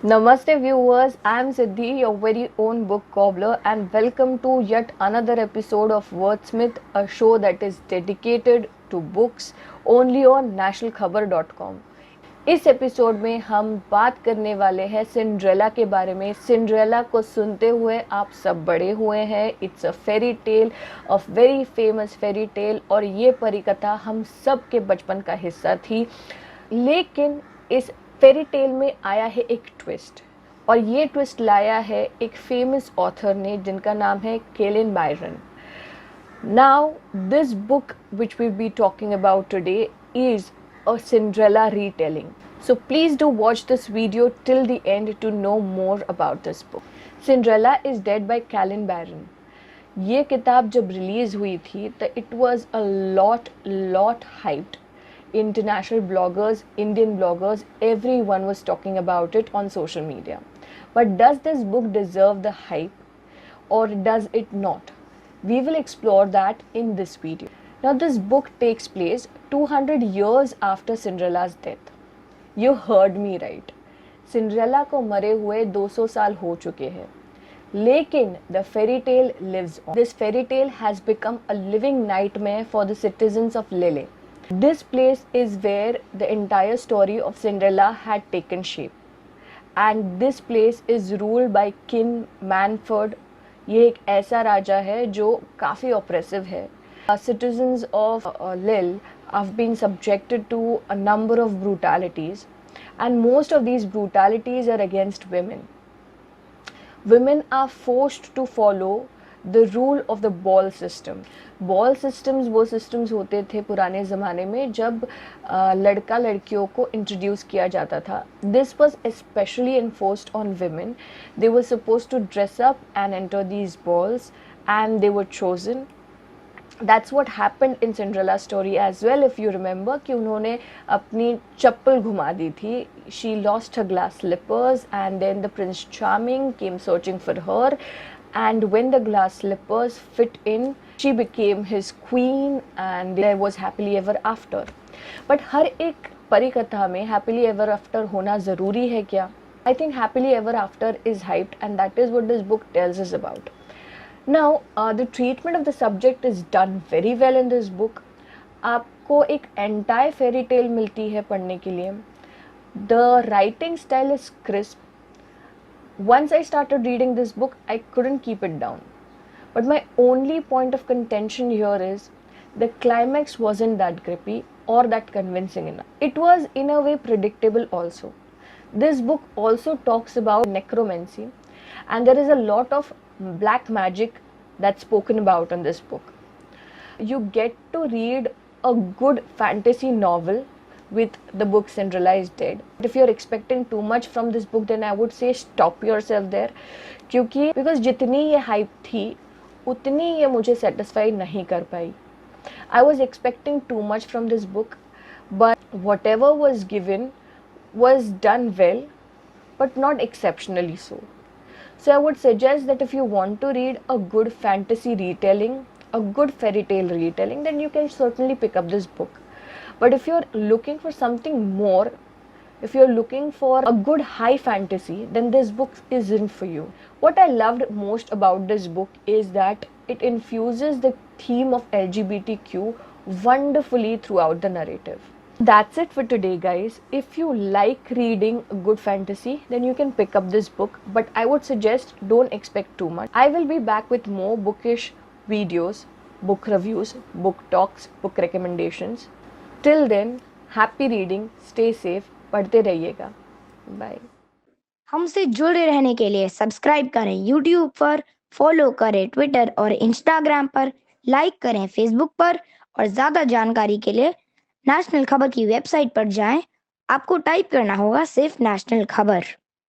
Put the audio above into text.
Namaste viewers, I am Siddhi, your very own book cobbler, and welcome to yet another episode of Wordsmith, a show that is dedicated to books only on nationalkhabar.com. इस episode में हम बात करने वाले हैं Cinderella के बारे में। सिंड्रेला को सुनते हुए आप सब बड़े हुए हैं। It's a fairy tale, a very famous fairy tale, और ये परिकथा हम सब के बचपन का हिस्सा थी। लेकिन इस फेरी टेल में आया है एक ट्विस्ट, और ये ट्विस्ट लाया है एक फेमस ऑथर ने जिनका नाम है Kaelin Byron. Now, this book which we'll be talking about today is a Cinderella retelling. So please do watch this video till the end to know more about this book. Cinderella is Dead by Calvin Byron. ये किताब जब release हुई थी तो it was a lot hyped. International bloggers, Indian bloggers, everyone was talking about it on social media. But does this book deserve the hype or does it not? We will explore that in this video. Now this book takes place 200 years after Cinderella's death. You heard me right. Cinderella को मरे हुए 200 साल हो चुके हैं. लेकिन the fairy tale lives on. This fairy tale has become a living nightmare for the citizens of Lille. This place is where the entire story of Cinderella had taken shape. And this place is ruled by King Manfred. ये एक ऐसा राजा है जो काफ़ी oppressive है. Citizens of Lille have been subjected to a number of brutalities, and most of these brutalities are against women. Women are forced to follow the rule of the ball system. Ball systems वो systems होते थे पुराने ज़माने में जब लड़का लड़कियों को इंट्रोड्यूस किया जाता था. This was specially enforced on women. They were suppose to dress up and enter these balls and they were chosen. That's what happened in Cinderella story as well, if you remember, कि उन्होंने अपनी चप्पल घुमा दी थी. She lost her glass slippers and then the Prince Charming came searching for her, and when the glass slippers fit in, she became his queen and there was happily ever after. But हर एक परिकथा में happily ever after होना ज़रूरी है क्या? I think happily ever after is hyped, and that is what this book tells us about. Now, the treatment of the subject is done very well in this book. आपको एक entire fairy tale मिलती है पढ़ने के लिए. The writing style is crisp. Once I started reading this book, I couldn't keep it down. But my only point of contention here is the climax wasn't that grippy or that convincing enough. It was in a way predictable also. This book also talks about necromancy, and there is a lot of black magic that's spoken about in this book. You get to read a good fantasy novel with the book Cinderella is Dead. If you're expecting too much from this book, then I would say stop yourself there. क्योंकि because जितनी ये hype थी उतनी ये मुझे satisfy नहीं कर पाई. I was expecting too much from this book, but whatever was given was done well, but not exceptionally so. So I would suggest that if you want to read a good fantasy retelling, a good fairy tale retelling, then you can certainly pick up this book. But if you're looking for something more, if you're looking for a good high fantasy, then this book isn't for you. What I loved most about this book is that it infuses the theme of LGBTQ wonderfully throughout the narrative. That's it for today, guys. If you like reading a good fantasy, then you can pick up this book, but I would suggest don't expect too much. I will be back with more bookish videos, book reviews, book talks, book recommendations. Till then, happy reading, stay safe, पढ़ते रहिएगा. Bye. हमसे जुड़े रहने के लिए subscribe करें YouTube पर, follow करें ट्विटर और इंस्टाग्राम पर, लाइक करें फेसबुक पर, और ज़्यादा जानकारी के लिए नेशनल खबर की वेबसाइट पर जाएं. आपको टाइप करना होगा सिर्फ नेशनल खबर.